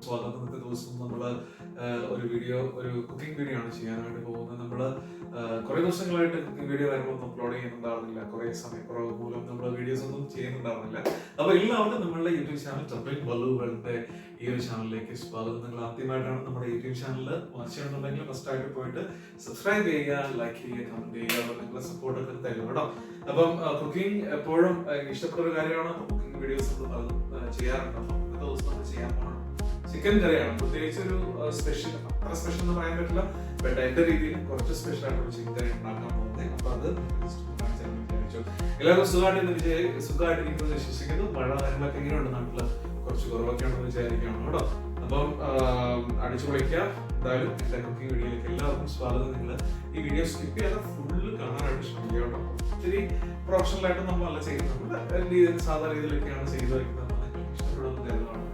സ്വാഗതം. ഇന്നത്തെ ദിവസം നമ്മൾ ഒരു കുക്കിംഗ് വീഡിയോ ആണ് ചെയ്യാനായിട്ട് പോകുന്നത്. നമ്മൾ കുറേ ദിവസങ്ങളായിട്ട് കുക്കിംഗ് വീഡിയോ കാര്യങ്ങളൊന്നും അപ്ലോഡ് ചെയ്യുന്നുണ്ടായിരുന്നില്ല. കുറേ സമയക്കുറവ് മൂലം നമ്മൾ വീഡിയോസ് ഒന്നും ചെയ്യുന്നുണ്ടായിരുന്നില്ല. അപ്പോൾ എല്ലാവർക്കും നമ്മളുടെ യൂട്യൂബ് ചാനൽ ട്രിപ്പിംഗ് ബലു വേൾഡിന്റെ ഈ ഒരു ചാനലിലേക്ക് സ്വാഗതം. നിങ്ങൾ ആദ്യമായിട്ടാണ് നമ്മുടെ യൂട്യൂബ് ചാനൽ വാച്ച് ചെയ്യണമെന്നുണ്ടെങ്കിൽ ഫസ്റ്റായിട്ട് പോയിട്ട് സബ്സ്ക്രൈബ് ചെയ്യുക, ലൈക്ക് ചെയ്യുക, കമന്റ് ചെയ്യുക, നിങ്ങളുടെ സപ്പോർട്ടൊക്കെ തരും കേട്ടോ. അപ്പം കുക്കിംഗ് എപ്പോഴും ഇഷ്ടപ്പെട്ട ഒരു കാര്യമാണ്. കുക്കിംഗ് വീഡിയോസ് നമ്മൾ ചെയ്യാറുണ്ട്. അപ്പം ഇന്നത്തെ ദിവസം നമ്മൾ ചെയ്യാൻ പോകണം ചിക്കൻ കറിയാണ്. പ്രത്യേകിച്ച് ഒരു സ്പെഷ്യൽ, അത്ര സ്പെഷ്യൽ എന്ന് പറയാൻ പറ്റില്ല, ബട്ട് എന്റെ രീതിയിൽ കുറച്ച് സ്പെഷ്യൽ ആയിട്ട് ചിക്കൻ കറി ഉണ്ടാക്കാൻ പോകുന്നത്. അപ്പൊ അത് വിചാരിച്ചു. എല്ലാവരും സുഖമായിട്ടിരിക്കുന്നത് വിശ്വസിക്കുന്നു. മഴ കാര്യങ്ങളൊക്കെ എങ്ങനെയുണ്ട് നാട്ടില്? കുറച്ച് കുറവൊക്കെ ഉണ്ടെന്ന് വിചാരിക്കുകയാണ് കേട്ടോ. അപ്പം അടിച്ചു പൊളിക്കുക. എന്തായാലും എന്റെ കുക്കിംഗ് വീഡിയോയിലേക്ക് എല്ലാവർക്കും സ്വാഗതം. നിങ്ങൾ ഈ വീഡിയോ സ്കിപ്പ് ചെയ്യാതെ ഫുള്ള് കാണാനായിട്ട് ശ്രമിക്കുക കേട്ടോ. ഒത്തിരി പ്രൊഫഷണൽ ആയിട്ട് നമ്മളല്ല ചെയ്യുന്നത്, നമ്മൾ സാധാരണ രീതിയിലൊക്കെയാണ് ചെയ്തു വയ്ക്കുന്നത്. നിങ്ങൾക്ക് ഇഷ്ടപ്പെടുന്ന കരുതാണ്.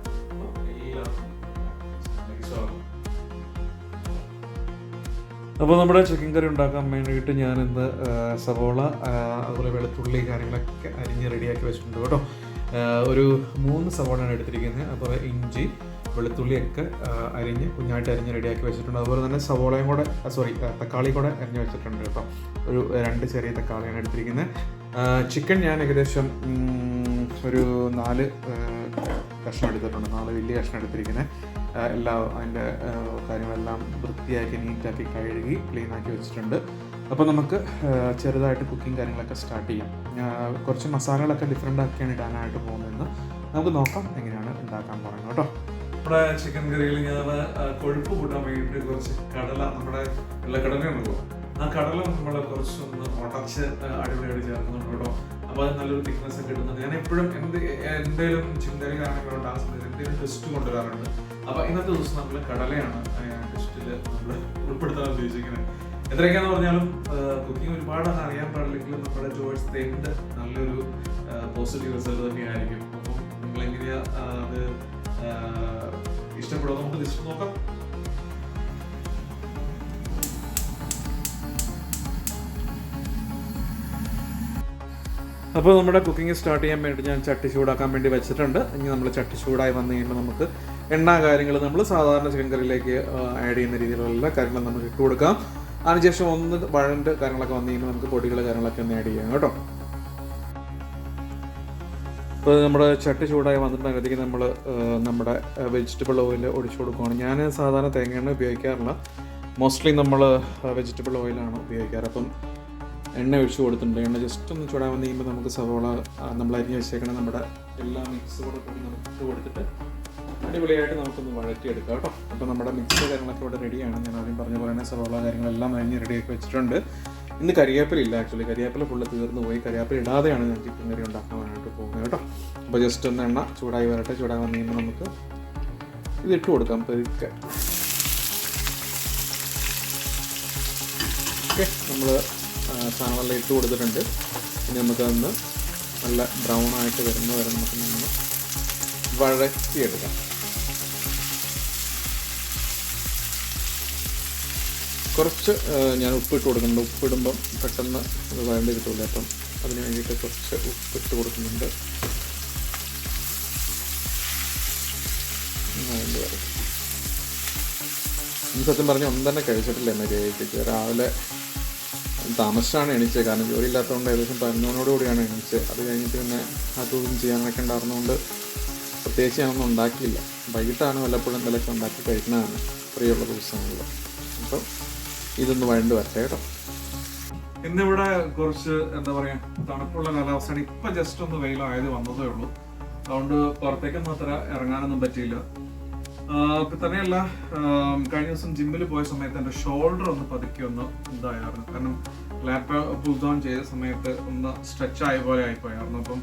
അപ്പോൾ നമ്മുടെ ചിക്കൻ കറി ഉണ്ടാക്കാൻ വേണ്ടിയിട്ട് ഞാൻ ഇന്ന് സവോള, അതുപോലെ വെളുത്തുള്ളി കാര്യങ്ങളൊക്കെ അരിഞ്ഞ് റെഡിയാക്കി വെച്ചിട്ടുണ്ട് കേട്ടോ. ഒരു 3 സവോളയാണ് എടുത്തിരിക്കുന്നത്. അതുപോലെ ഇഞ്ചി, വെളുത്തുള്ളിയൊക്കെ കുഞ്ഞായിട്ട് അരിഞ്ഞ് റെഡിയാക്കി വെച്ചിട്ടുണ്ട്. അതുപോലെ തന്നെ സവോളയും കൂടെ തക്കാളി കൂടെ അരിഞ്ഞ് വെച്ചിട്ടുണ്ട് കേട്ടോ. ഒരു 2 ചെറിയ തക്കാളിയാണ് എടുത്തിരിക്കുന്നത്. ചിക്കൻ ഞാൻ ഏകദേശം ഒരു 4 കഷ്ണം എടുത്തിട്ടുണ്ട്. 4 വലിയ കഷ്ണം എടുത്തിരിക്കുന്നത്. അതിൻ്റെ കാര്യങ്ങളെല്ലാം വൃത്തിയാക്കി നീറ്റാക്കി കഴുകി ക്ലീനാക്കി വെച്ചിട്ടുണ്ട്. അപ്പോൾ നമുക്ക് ചെറുതായിട്ട് കുക്കിംഗ് കാര്യങ്ങളൊക്കെ സ്റ്റാർട്ട് ചെയ്യാം. കുറച്ച് മസാലകളൊക്കെ ഡിഫറെൻ്റ് ആക്കിയാണ് ഇടാനായിട്ട് പോകുന്നതെന്ന് നമുക്ക് നോക്കാം എങ്ങനെയാണ് ഉണ്ടാക്കാൻ പോകുന്നത് കേട്ടോ. നമ്മുടെ ചിക്കൻ കറിയിൽ ഞാൻ കൊഴുപ്പ് കൂട്ടാൻ വേണ്ടിയിട്ട് കുറച്ച് കടല, നമ്മുടെ വെള്ളക്കടലയുണ്ടല്ലോ, ആ കടല നമ്മൾ കുറച്ചൊന്ന് ഉടച്ച് അടിപൊളിയായിട്ട് ചേർക്കുന്നുണ്ട് കേട്ടോ. അപ്പോൾ അത് നല്ലൊരു തിക്നെസ് ഒക്കെ കിട്ടുന്നുണ്ട്. ഞാൻ എപ്പോഴും എന്തെങ്കിലും ചിക്കൻ കറി കാണുമ്പോൾ ആ സമയത്ത് എന്തെങ്കിലും ടെസ്റ്റ് കൊണ്ടുവരാറുണ്ട്. അപ്പോൾ ഇന്നത്തെ ദിവസം നമ്മൾ കടലയാണ് ടെസ്റ്റിൽ നമ്മൾ ഉൾപ്പെടുത്താൻ ഉദ്ദേശിക്കുന്നത്. എത്രയൊക്കെയാന്ന് പറഞ്ഞാലും കുക്കിംഗ് ഒരുപാട് അറിയാൻ പാടില്ലെങ്കിലും നമ്മുടെ ജോയ്സ് തേൻ്റെ നല്ലൊരു പോസിറ്റീവ് റിസൾട്ട് തന്നെയായിരിക്കും. അപ്പം നിങ്ങളെങ്ങനെയാ അത് ഇഷ്ടപ്പെടുമോ നമുക്ക് ജസ്റ്റ് നോക്കാം. അപ്പോൾ നമ്മുടെ കുക്കിംഗ് സ്റ്റാർട്ട് ചെയ്യാൻ വേണ്ടി ഞാൻ ചട്ടി ചൂടാക്കാൻ വേണ്ടി വെച്ചിട്ടുണ്ട്. ഇനി നമ്മൾ ചട്ടി ചൂടായി വന്നു കഴിയുമ്പോൾ നമുക്ക് എണ്ണ കാര്യങ്ങൾ നമ്മൾ സാധാരണ ചിക്കൻ കറിയിലേക്ക് ആഡ് ചെയ്യുന്ന രീതിയിലുള്ള എല്ലാ കാര്യങ്ങളും നമുക്ക് ഇട്ട് കൊടുക്കാം. അതിനുശേഷം ഒന്ന് വഴണ്ട് കാര്യങ്ങളൊക്കെ വന്നു കഴിയുമ്പോൾ നമുക്ക് പൊടികൾ കാര്യങ്ങളൊക്കെ ഒന്ന് ആഡ് ചെയ്യാം കേട്ടോ. ഇപ്പോൾ നമ്മുടെ ചട്ടി ചൂടായി വന്നിട്ടുണ്ടെങ്കിൽ നമ്മൾ നമ്മുടെ വെജിറ്റബിൾ ഓയിൽ ഒഴിച്ചു കൊടുക്കുകയാണ്. ഞാൻ സാധാരണ തേങ്ങയെണ്ണ ഉപയോഗിക്കാറില്ല, മോസ്റ്റ്ലി നമ്മൾ വെജിറ്റബിൾ ഓയിലാണ് ഉപയോഗിക്കാറ്. അപ്പം എണ്ണ ഒഴിച്ചു കൊടുത്തിട്ടുണ്ട്. എണ്ണ ജസ്റ്റ് ഒന്ന് ചൂടാൻ വന്ന് കഴിയുമ്പോൾ നമുക്ക് സവോള നമ്മൾ അരിഞ്ഞ് വെച്ചേക്കണം നമ്മുടെ എല്ലാ മിക്സ് കൂടെ കൂടി നമുക്ക് ഇട്ട് കൊടുത്തിട്ട് അടിപൊളിയായിട്ട് നമുക്കൊന്ന് വഴറ്റിയെടുക്കാം കേട്ടോ. അപ്പോൾ നമ്മുടെ മിക്സ് കാര്യങ്ങളൊക്കെ ഇവിടെ റെഡിയാണ്. ഞാൻ ആദ്യം പറഞ്ഞ പോലെ തന്നെ സവോള കാര്യങ്ങളെല്ലാം അരിഞ്ഞ് റെഡിയാക്കി വെച്ചിട്ടുണ്ട്. ഇന്ന് കരിവേപ്പില ഇല്ല, ആക്ച്വലി കരിവേപ്പില ഫുള്ള് തീർന്നു പോയി. കരിവേപ്പില ഇടാതെയാണ് ഞാൻ ചിക്കൻ കറി ഉണ്ടാക്കാനായിട്ട് പോകുന്നത് കേട്ടോ. അപ്പോൾ ജസ്റ്റ് ഒന്ന് എണ്ണ ചൂടായി വരട്ടെ. ചൂടായി വന്ന് കഴിയുമ്പോൾ നമുക്ക് ഇത് ഇട്ട് കൊടുക്കാം പെരുക്കെ. ഓക്കെ, നമ്മൾ സാധനമെല്ലാം ഇട്ട് കൊടുത്തിട്ടുണ്ട്. ഇനി നമുക്കതൊന്ന് നല്ല ബ്രൗൺ ആയിട്ട് വരുന്ന വരെ നമുക്ക് നിന്ന് വഴറ്റിയെടുക്കാം. കുറച്ച് ഞാൻ ഉപ്പിട്ട് കൊടുക്കുന്നുണ്ട്. ഉപ്പിടുമ്പം പെട്ടെന്ന് അത് വഴണ്ടി കിട്ടില്ല, അപ്പം അതിന് വേണ്ടിയിട്ട് കുറച്ച് ഉപ്പിട്ട് കൊടുക്കുന്നുണ്ട്. വഴണ്ടി വരും. സത്യം പറഞ്ഞാൽ ഒന്നും തന്നെ കഴിച്ചിട്ടില്ല എന്നെ കഴിച്ചിട്ട്. രാവിലെ താമസിച്ചാണ് എണീച്ചത്, കാരണം ജോലി ഇല്ലാത്തതുകൊണ്ട് ഏകദേശം 11 കൂടിയാണ് എണീച്ചത്. അത് കഴിഞ്ഞിട്ട് പിന്നെ അതും ചെയ്യാനൊക്കെ ഉണ്ടായിരുന്നതുകൊണ്ട് പ്രത്യേകിച്ച് ഞാനൊന്നും ഉണ്ടാക്കിയില്ല. വൈകിട്ടാണ് വല്ലപ്പോഴും എന്തെങ്കിലുമൊക്കെ ഉണ്ടാക്കി കഴിക്കുന്നതാണ് ഫ്രീയുള്ള ദിവസങ്ങളിൽ. അപ്പം ഇതൊന്ന് വഴണ്ട് വരട്ടെ കേട്ടോ. ഇന്നിവിടെ കുറച്ച് എന്താ പറയുക, തണുപ്പുള്ള കാലാവസ്ഥയാണ്. ഇപ്പം ജസ്റ്റ് ഒന്ന് വെയിലായത് വന്നതേ ഉള്ളൂ. അതുകൊണ്ട് പുറത്തേക്കൊന്നും അത്ര ഇറങ്ങാനൊന്നും പറ്റിയില്ല. തന്നെയല്ല, കഴിഞ്ഞ ദിവസം ജിമ്മിൽ പോയ സമയത്ത് എൻ്റെ ഷോൾഡർ ഒന്ന് പതുക്കി ഒന്ന് ഇതായിരുന്നു. കാരണം ലാപ്ടോപ്പ് പുൾ ഡൗൺ ചെയ്ത സമയത്ത് ഒന്ന് സ്ട്രെച്ച് ആയ പോലെ ആയിപ്പോയായിരുന്നു. അപ്പം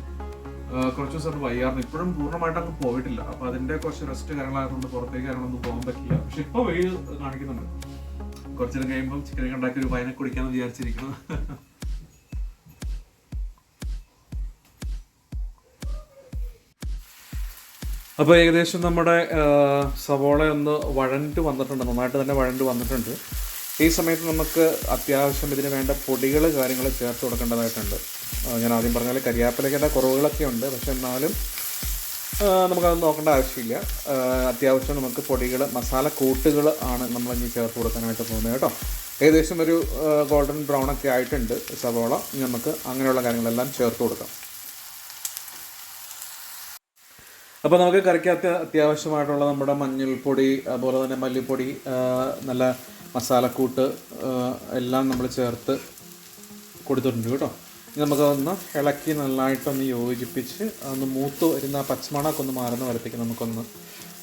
കുറച്ച് ദിവസം വയ്യായിരുന്നു. ഇപ്പോഴും പൂർണ്ണമായിട്ട് അങ്ങ് പോയിട്ടില്ല. അപ്പം അതിൻ്റെ കുറച്ച് റെസ്റ്റ് കാര്യങ്ങളായതുകൊണ്ട് പുറത്തേക്ക് കാര്യങ്ങളൊന്നും പോകാൻ പറ്റില്ല. പക്ഷെ ഇപ്പോൾ വെയിൽ കാണിക്കുന്നുണ്ട്. കുറച്ചു നേരം കഴിയുമ്പോൾ ചിക്കൻ ഉണ്ടാക്കി ഒരു വൈനെ കുടിക്കാമെന്ന് വിചാരിച്ചിരിക്കുന്നു. അപ്പോൾ ഏകദേശം നമ്മുടെ സവോള ഒന്ന് വഴണ്ട് വന്നിട്ടുണ്ട്, നന്നായിട്ട് തന്നെ വഴണ്ട് വന്നിട്ടുണ്ട്. ഈ സമയത്ത് നമുക്ക് അത്യാവശ്യം ഇതിന് വേണ്ട പൊടികൾ കാര്യങ്ങൾ ചേർത്ത് കൊടുക്കേണ്ടതായിട്ടുണ്ട്. ഞാൻ ആദ്യം പറഞ്ഞാൽ കരിയാപ്പിലൊക്കെ കുറവുകളൊക്കെ ഉണ്ട്, പക്ഷെ എന്നാലും നമുക്കത് നോക്കേണ്ട ആവശ്യമില്ല. അത്യാവശ്യം നമുക്ക് പൊടികൾ, മസാല കൂട്ടുകൾ ആണ് നമ്മൾ ഇനി ചേർത്ത് കൊടുക്കാനായിട്ട് പോകുന്നത് കേട്ടോ. ഏകദേശം ഒരു ഗോൾഡൻ ബ്രൗൺ ഒക്കെ ആയിട്ടുണ്ട് സവോള. ഇനി നമുക്ക് അങ്ങനെയുള്ള കാര്യങ്ങളെല്ലാം ചേർത്ത് കൊടുക്കാം. അപ്പോൾ നമുക്ക് കറിക്കകത്ത് അത്യാവശ്യമായിട്ടുള്ള നമ്മുടെ മഞ്ഞൾപ്പൊടി, അതുപോലെ തന്നെ മല്ലിപ്പൊടി, നല്ല മസാലക്കൂട്ട് എല്ലാം നമ്മൾ ചേർത്ത് കൊടുത്തിട്ടുണ്ട് കേട്ടോ. ഇനി നമുക്കതൊന്ന് ഇളക്കി നല്ലതായിട്ടൊന്ന് യോജിപ്പിച്ച് ഒന്ന് മൂത്ത് വരുന്ന ആ പച്ചമണമൊക്കെ ഒന്ന് മാറുന്ന വരത്തേക്ക് നമുക്കൊന്ന്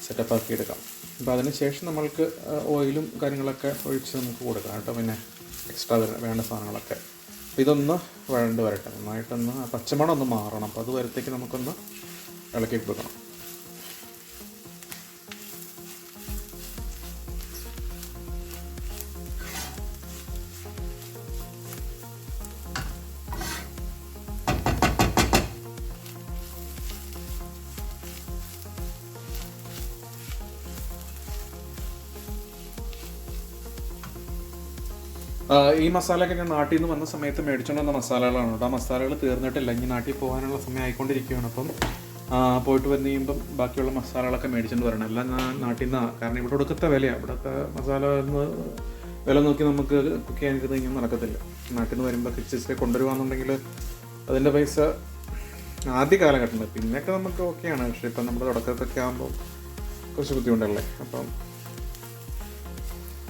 സെറ്റപ്പാക്കി എടുക്കാം. അപ്പോൾ അതിന് ശേഷം നമ്മൾക്ക് ഓയിലും കാര്യങ്ങളൊക്കെ ഒഴിച്ച് നമുക്ക് കൊടുക്കാം കേട്ടോ. പിന്നെ എക്സ്ട്രാ വേണ്ട സാധനങ്ങളൊക്കെ. അപ്പോൾ ഇതൊന്ന് വഴണ്ട് വരട്ടെ, നന്നായിട്ടൊന്ന് ആ പച്ചമണം ഒന്ന് മാറണം. അപ്പോൾ അത് വരത്തേക്ക് നമുക്കൊന്ന് ഇളക്കി കൊടുക്കണം. ഈ മസാലയൊക്കെ ഞാൻ നാട്ടിൽ നിന്ന് വന്ന സമയത്ത് മേടിച്ചുകൊണ്ട് വന്ന മസാലകളാണ് കേട്ടോ. ആ മസാലകൾ തീർന്നിട്ടില്ല, ഇനി നാട്ടിൽ പോകാനുള്ള സമയം ആയിക്കൊണ്ടിരിക്കുകയാണ്. അപ്പം പോയിട്ട് വന്ന് കഴിയുമ്പം ബാക്കിയുള്ള മസാലകളൊക്കെ മേടിച്ചുകൊണ്ട് വരണം. എല്ലാം ഞാൻ നാട്ടിൽ നിന്നാണ്, കാരണം ഇവിടെ ഒടുക്കത്തെ വിലയാണ്. ഇവിടുത്തെ മസാല വില നോക്കി നമുക്ക് കുക്ക് ചെയ്യാൻ കഴിഞ്ഞാൽ നടക്കത്തില്ല. നാട്ടിൽ നിന്ന് വരുമ്പോൾ കിച്ചസിലേക്ക് കൊണ്ടുവരുവാന്നുണ്ടെങ്കിൽ അതിൻ്റെ പൈസ ആദ്യ കാലഘട്ടത്തിൽ പിന്നെയൊക്കെ നമുക്ക് ഓക്കെയാണ്. പക്ഷേ ഇപ്പം നമ്മുടെ തുടക്കത്തൊക്കെ ആകുമ്പോൾ കുറച്ച് ബുദ്ധിമുട്ടല്ലേ. അപ്പം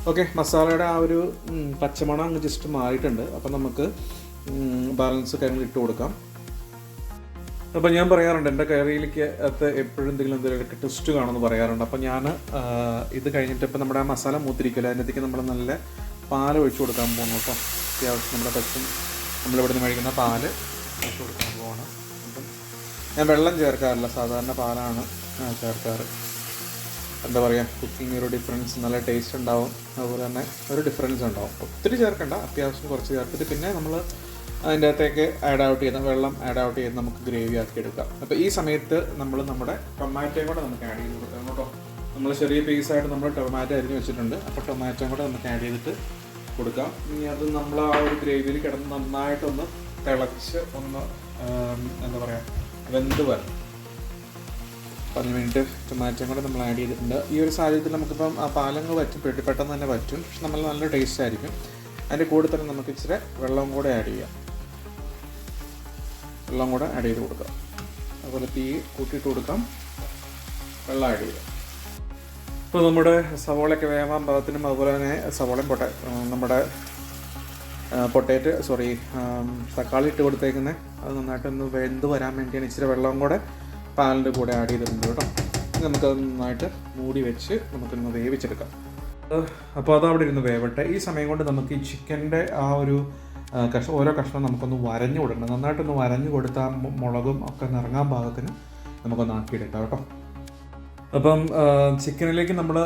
ഓക്കെ, മസാലയുടെ ആ ഒരു പച്ചമണം അങ്ങ് ജസ്റ്റ് മാറിയിട്ടുണ്ട്. അപ്പം നമുക്ക് ബാലൻസ് കാര്യങ്ങൾ ഇട്ട് കൊടുക്കാം. അപ്പോൾ ഞാൻ പറയാറുണ്ട്, എൻ്റെ കറിയിലേക്ക് അകത്ത് എപ്പോഴും എന്തെങ്കിലുമൊക്കെ ട്വിസ്റ്റ് കാണുമെന്ന് പറയാറുണ്ട്. അപ്പോൾ ഞാൻ ഇത് കഴിഞ്ഞിട്ട് ഇപ്പം നമ്മുടെ ആ മസാല മൂത്തിരിക്കില്ല, അതിനകത്തേക്ക് നമ്മൾ നല്ല പാൽ ഒഴിച്ച് കൊടുക്കാൻ പോകുന്നു കേട്ടോ. അത്യാവശ്യം നമ്മുടെ പച്ചും നമ്മളിവിടെ നിന്ന് കഴിക്കുന്ന പാല് ഒഴിച്ച് കൊടുക്കാൻ പോവാണ്. അപ്പം ഞാൻ വെള്ളം ചേർക്കാറില്ല, സാധാരണ പാലാണ് ചേർക്കാറ്. എന്താ പറയുക, കുക്കിംഗ് ഒരു ഡിഫറൻസ്, നല്ല ടേസ്റ്റ് ഉണ്ടാവും. അതുപോലെ തന്നെ ഒരു ഡിഫറൻസ് ഉണ്ടാവും. ഒത്തിരി ചേർക്കണ്ട, അത്യാവശ്യം കുറച്ച് ചേർത്തിട്ട് പിന്നെ നമ്മൾ അതിൻ്റെ അകത്തേക്ക് വെള്ളം ആഡ് ഔട്ട് ചെയ്ത് നമുക്ക് ഗ്രേവി ആക്കി എടുക്കാം. അപ്പോൾ ഈ സമയത്ത് നമ്മൾ നമ്മുടെ ടൊമാറ്റോയും കൂടെ നമുക്ക് ആഡ് ചെയ്ത് കൊടുക്കാം കേട്ടോ. നമ്മൾ ചെറിയ പീസായിട്ട് നമ്മൾ ടൊമാറ്റോ അരിഞ്ഞ് വെച്ചിട്ടുണ്ട്. അപ്പോൾ ടൊമാറ്റോയും കൂടെ നമുക്ക് ആഡ് ചെയ്തിട്ട് കൊടുക്കാം. ഇനി അത് നമ്മൾ ആ ഒരു ഗ്രേവിയിൽ കിടന്ന് നന്നായിട്ടൊന്ന് തിളച്ച് ഒന്ന് എന്താ പറയുക വെന്ത് വരണം. അപ്പോൾ അതിന് വേണ്ടിയിട്ട് ടൊമാറ്റോയും കൂടെ നമ്മൾ ആഡ് ചെയ്തിട്ടുണ്ട്. ഈ ഒരു സാഹചര്യത്തിൽ നമുക്കിപ്പം ആ പാലങ്ങൾ വറ്റും, പെട്ടെന്ന് തന്നെ വറ്റും. പക്ഷെ നമ്മൾ നല്ല ടേസ്റ്റ് ആയിരിക്കും. അതിൻ്റെ കൂടെ തന്നെ നമുക്ക് ഇച്ചിരി വെള്ളം കൂടെ ആഡ് ചെയ്യാം. വെള്ളം കൂടെ ആഡ് ചെയ്ത് കൊടുക്കാം. അതുപോലെ തീ കൂട്ടിയിട്ട് കൊടുക്കാം, വെള്ളം ആഡ് ചെയ്യാം. ഇപ്പോൾ നമ്മുടെ സവോളയൊക്കെ വേവാൻ പാകത്തിനും, അതുപോലെ തന്നെ സവോളയും നമ്മുടെ തക്കാളി ഇട്ട് കൊടുത്തേക്കുന്നത് അത് നന്നായിട്ടൊന്ന് വെന്ത് വരാൻ വേണ്ടിയാണ് ഇച്ചിരി വെള്ളം കൂടെ പാലിൻ്റെ കൂടെ ആഡ് ചെയ്തിട്ടുണ്ട് കേട്ടോ. നമുക്കത് നന്നായിട്ട് മൂടി വെച്ച് നമുക്കൊന്ന് വേവിച്ചെടുക്കാം. അപ്പോൾ അതവിടെ ഇരുന്ന് വേവട്ടെ. ഈ സമയം കൊണ്ട് നമുക്ക് ഈ ചിക്കൻ്റെ ആ ഒരു ഓരോ കഷ്ണം നമുക്കൊന്ന് വരഞ്ഞു കൊടുക്കണം. നന്നായിട്ടൊന്ന് വരഞ്ഞു കൊടുത്താൽ മുളകും ഒക്കെ നിറങ്ങാൻ പാകത്തിന് നമുക്കൊന്ന് ആക്കിയെടുക്കാം കേട്ടോ. അപ്പം ചിക്കനിലേക്ക് നമ്മൾ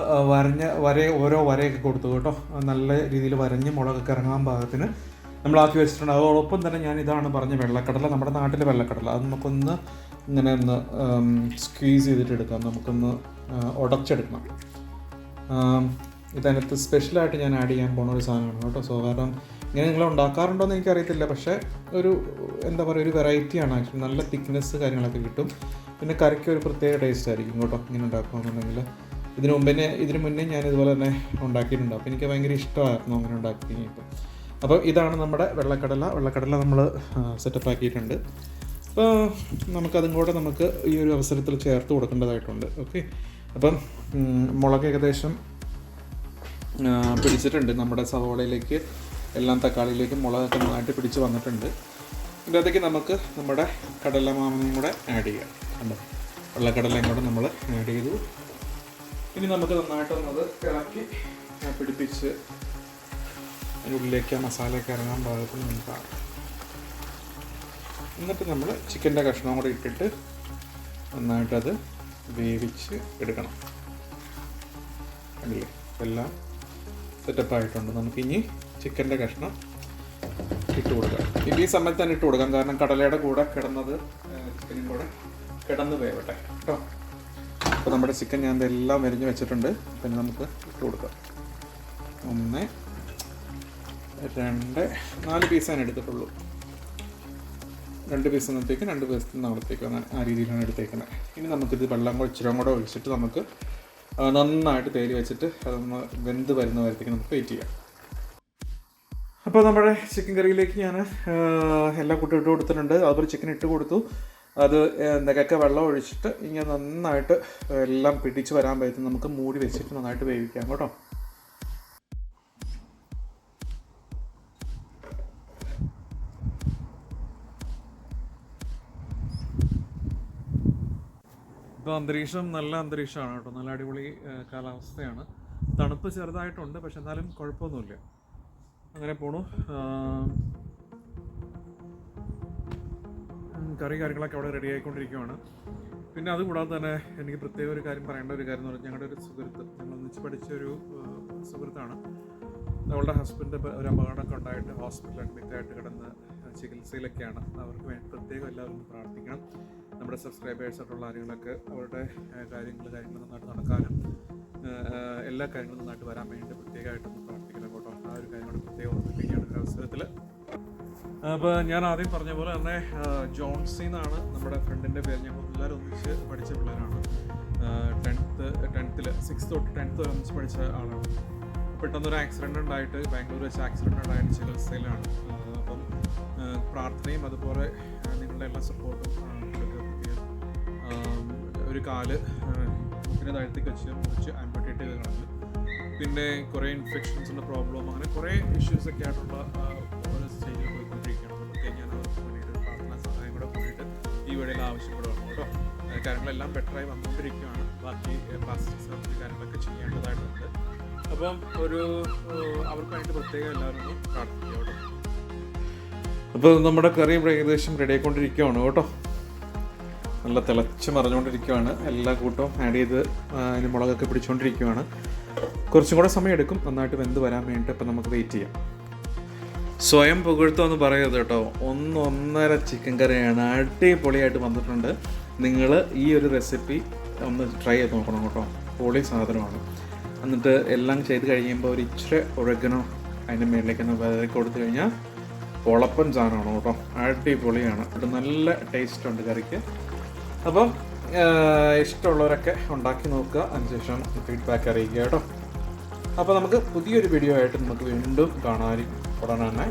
ഓരോ വരയൊക്കെ കൊടുത്തു കേട്ടോ. നല്ല രീതിയിൽ വരഞ്ഞ് മുളകൊക്കെ ഇറങ്ങാൻ പാകത്തിന് നമ്മളാക്കി വെച്ചിട്ടുണ്ട്. അതോടൊപ്പം തന്നെ ഞാൻ ഇതാണ് പറഞ്ഞ വെള്ളക്കടല, നമ്മുടെ നാട്ടിലെ വെള്ളക്കടല, അത് നമുക്കൊന്ന് ഇങ്ങനെ ഒന്ന് സ്ക്വീസ് ചെയ്തിട്ട് എടുക്കാം. നമുക്കൊന്ന് ഉടച്ചെടുക്കണം. ഇതിനകത്ത് സ്പെഷ്യലായിട്ട് ഞാൻ ആഡ് ചെയ്യാൻ പോകുന്ന ഒരു സാധനമാണ് കേട്ടോ. കാരണം ഇങ്ങനെ നിങ്ങൾ ഉണ്ടാക്കാറുണ്ടോ എന്ന് എനിക്കറിയത്തില്ല, പക്ഷേ ഒരു എന്താ പറയുക, ഒരു വെറൈറ്റിയാണ് ആക്ച്വലി. നല്ല തിക്നെസ് കാര്യങ്ങളൊക്കെ കിട്ടും. പിന്നെ കറിക്ക് ഒരു പ്രത്യേക ടേസ്റ്റ് ആയിരിക്കും കേട്ടോ ഇങ്ങനെ ഉണ്ടാക്കുകയെന്നുണ്ടെങ്കിൽ. ഇതിന് മുന്നേ ഞാൻ ഇതുപോലെ തന്നെ ഉണ്ടാക്കിയിട്ടുണ്ട്. അപ്പോൾ എനിക്ക് ഭയങ്കര ഇഷ്ടമായിരുന്നു അങ്ങനെ ഉണ്ടാക്കി കഴിഞ്ഞപ്പോൾ. അപ്പോൾ ഇതാണ് നമ്മുടെ വെള്ളക്കടല നമ്മൾ സെറ്റപ്പ് ആക്കിയിട്ടുണ്ട്. അപ്പോൾ നമുക്കതും കൂടെ നമുക്ക് ഈ ഒരു അവസരത്തിൽ ചേർത്ത് കൊടുക്കേണ്ടതായിട്ടുണ്ട്. ഓക്കെ, അപ്പം മുളക് ഏകദേശം പിടിച്ചിട്ടുണ്ട്. നമ്മുടെ സവോളയിലേക്ക് എല്ലാം തക്കാളിയിലേക്ക് മുളകൊക്കെ നന്നായിട്ട് പിടിച്ച് വന്നിട്ടുണ്ട്. ഇതിനകത്തേക്ക് നമുക്ക് നമ്മുടെ കടലമാവിനും കൂടെ ആഡ് ചെയ്യാം. കണ്ടോ, വെള്ളക്കടലയും കൂടെ നമ്മൾ ആഡ് ചെയ്തു. ഇനി നമുക്ക് നന്നായിട്ടൊന്നത് ഇളക്കി പിടിപ്പിച്ച് അതിനുള്ളിലേക്ക് ആ മസാലയൊക്കെ ഇറങ്ങാൻ പാകത്തിന് നമുക്കാണ്. എന്നിട്ട് നമ്മൾ ചിക്കൻ്റെ കഷ്ണം കൂടെ ഇട്ടിട്ട് നന്നായിട്ടത് വേവിച്ച് എടുക്കണം. കണ്ടില്ലേ, എല്ലാം സെറ്റപ്പായിട്ടുണ്ട്. നമുക്കിനി ചിക്കൻ്റെ കഷ്ണം ഇട്ട് കൊടുക്കാം. ഈ സമയത്ത് തന്നെ ഇട്ട് കൊടുക്കാം, കാരണം കടലയുടെ കൂടെ കിടന്നത് ചിക്കനും കൂടെ കിടന്ന് വേവട്ടെ കേട്ടോ. അപ്പോൾ നമ്മുടെ ചിക്കൻ ഞാൻ ഇതെല്ലാം അരിഞ്ഞ് വെച്ചിട്ടുണ്ട്. പിന്നെ നമുക്ക് ഇട്ട് കൊടുക്കാം. 1, 2, 4 പീസ് ഞാൻ എടുത്തിട്ടുള്ളൂ. 2 പീസ് ഇന്നത്തേക്ക് 2 പീസ് നാളത്തേക്ക് ആ രീതിയിലാണ് എടുത്തേക്കുന്നത്. ഇനി നമുക്കിത് വെള്ളം ഇച്ചിരി കൂടെ ഒഴിച്ചിട്ട് നമുക്ക് നന്നായിട്ട് തേടി വെച്ചിട്ട് അതൊന്ന് വെന്ത് വരുന്ന വരത്തേക്ക് നമുക്ക് വെയിറ്റ് ചെയ്യാം. അപ്പോൾ നമ്മുടെ ചിക്കൻ കറിയിലേക്ക് ഞാൻ എല്ലാ കൂട്ടും ഇട്ട് കൊടുത്തിട്ടുണ്ട്. അതുപോലെ ചിക്കൻ ഇട്ട് കൊടുത്തു. അത് എന്തൊക്കെ വെള്ളം ഒഴിച്ചിട്ട് ഇങ്ങനെ നന്നായിട്ട് എല്ലാം പിടിച്ച് വരാൻ പറ്റും. നമുക്ക് മൂടി വെച്ചിട്ട് നന്നായിട്ട് വേവിക്കാം കേട്ടോ. ഇപ്പോൾ അന്തരീക്ഷം നല്ല അന്തരീക്ഷമാണ് കേട്ടോ. നല്ല അടിപൊളി കാലാവസ്ഥയാണ്. തണുപ്പ് ചെറുതായിട്ടുണ്ട്, പക്ഷെ എന്നാലും കുഴപ്പമൊന്നുമില്ല. അങ്ങനെ പോണു. കാര്യങ്ങളൊക്കെ അവിടെ റെഡി ആയിക്കൊണ്ടിരിക്കുകയാണ്. പിന്നെ അതുകൂടാതെ തന്നെ എനിക്ക് പ്രത്യേക ഒരു കാര്യം പറയേണ്ട ഒരു കാര്യം എന്ന് പറഞ്ഞാൽ, ഞങ്ങളുടെ ഒരു സുഹൃത്ത്, ഞങ്ങൾ ഒന്നിച്ച് പഠിച്ച ഒരു സുഹൃത്താണ്. അവളുടെ ഹസ്ബൻഡ് ഒരു അപകടമൊക്കെ ഉണ്ടായിട്ട് ഹോസ്പിറ്റലിൽ അഡ്മിറ്റായിട്ട് കിടന്ന് ചികിത്സയിലൊക്കെയാണ്. അവർക്ക് വേണ്ടി പ്രത്യേകം എല്ലാവരും പ്രാർത്ഥിക്കണം. നമ്മുടെ സബ്സ്ക്രൈബേഴ്സായിട്ടുള്ള ആളുകളൊക്കെ അവരുടെ കാര്യങ്ങൾ നന്നായിട്ട് നടക്കാനും എല്ലാ കാര്യങ്ങളും നന്നായിട്ട് വരാൻ വേണ്ടി പ്രത്യേകമായിട്ടൊന്ന് പ്രാർത്ഥിക്കണം കേട്ടോ. ആ ഒരു കാര്യം കൂടെ പ്രത്യേകം ഓർമ്മിപ്പിക്കുകയാണ് ഒരു അവസരത്തിൽ. അപ്പോൾ ഞാൻ ആദ്യം പറഞ്ഞ പോലെ തന്നെ ജോൺസി എന്നാണ് നമ്മുടെ ഫ്രണ്ടിൻ്റെ പേര്. ഞങ്ങൾ എല്ലാവരും ഒന്നിച്ച് പഠിച്ച പിള്ളേരാണ്. 6th തൊട്ട് 10th വരെ ഒന്നിച്ച് പഠിച്ച ആളാണ്. പെട്ടെന്നൊരു ആക്സിഡൻ്റ് ഉണ്ടായിട്ട്, ബാംഗ്ലൂർ വെച്ച് ആക്സിഡൻ്റ് ഉണ്ടായിട്ട് ചികിത്സയിലാണ്. അപ്പം പ്രാർത്ഥനയും അതുപോലെ നിങ്ങളുടെ എല്ലാ സപ്പോർട്ടും ഒരു കാല് മുക്കിനെ താഴ്ത്തേക്ക് വെച്ച് ആംപുട്ടേറ്റ് ചെയ്ത് കളഞ്ഞു. പിന്നെ കുറേ ഇൻഫെക്ഷൻസിൻ്റെ പ്രോബ്ലം, അങ്ങനെ കുറേ ഇഷ്യൂസൊക്കെ ആയിട്ടുള്ള ഓരോ സ്റ്റേജിൽ പോയിക്കൊണ്ടിരിക്കുകയാണ്. പ്രത്യേകം ഞാൻ അവർക്ക് വേണ്ടിയിട്ട് പ്രാർത്ഥന സഹായം കൂടെ കൂടിയിട്ട് ഈ വീഡിയോയിൽ ആവശ്യപ്പെടുകയാണ് കേട്ടോ. കാര്യങ്ങളെല്ലാം ബെറ്ററായി വന്നുകൊണ്ടിരിക്കുകയാണ്. ബാക്കി പ്ലാസ്റ്റിക് സർജറി കാര്യങ്ങളൊക്കെ ചെയ്യേണ്ടതായിട്ടുണ്ട്. അപ്പം അവർക്ക് വേണ്ടി പ്രത്യേകം എല്ലാവരും ഒന്ന് പ്രാർത്ഥിക്കുക കേട്ടോ. അപ്പോൾ നമ്മുടെ കറി ഇവിടെ ഏകദേശം റെഡി ആയിക്കൊണ്ടിരിക്കുകയാണ് കേട്ടോ. നല്ല തിളച്ച് മറിഞ്ഞുകൊണ്ടിരിക്കുകയാണ്. എല്ലാ കൂട്ടവും ആഡ് ചെയ്ത് അതിന് മുളകൊക്കെ പിടിച്ചുകൊണ്ടിരിക്കുകയാണ്. കുറച്ചും കൂടെ സമയം എടുക്കും നന്നായിട്ട് വെന്ത് വരാൻ വേണ്ടിയിട്ട്. അപ്പം നമുക്ക് വെയിറ്റ് ചെയ്യാം. സ്വയം പുകഴ്ത്തുമെന്ന് പറയരുത് കേട്ടോ. 1.5 ചിക്കൻ കറിയാണ്. അടിപൊളിയായിട്ട് വന്നിട്ടുണ്ട്. നിങ്ങൾ ഈ ഒരു റെസിപ്പി ഒന്ന് ട്രൈ ചെയ്ത് നോക്കണം കേട്ടോ. പൊളി സാധനമാണ്. എന്നിട്ട് എല്ലാം ചെയ്ത് കഴിയുമ്പോൾ ഒരു ഇച്ചിരി ഒഴുകനോ അതിൻ്റെ മേളിലേക്ക് ഒന്ന് വിതറി കൊടുത്തു കഴിഞ്ഞാൽ പൊളപ്പൻ സാധനമാണ് കേട്ടോ. അടിപൊളിയാണ്. അത് നല്ല ടേസ്റ്റ് ഉണ്ട് കറിക്ക്. അപ്പം ഇഷ്ടമുള്ളവരൊക്കെ ഉണ്ടാക്കി നോക്കുക. അതിനുശേഷം ഫീഡ്ബാക്ക് അറിയിക്കുക കേട്ടോ. അപ്പോൾ നമുക്ക് പുതിയൊരു വീഡിയോ ആയിട്ട് നമുക്ക് വീണ്ടും കാണാൻ ഉടനെ തന്നെ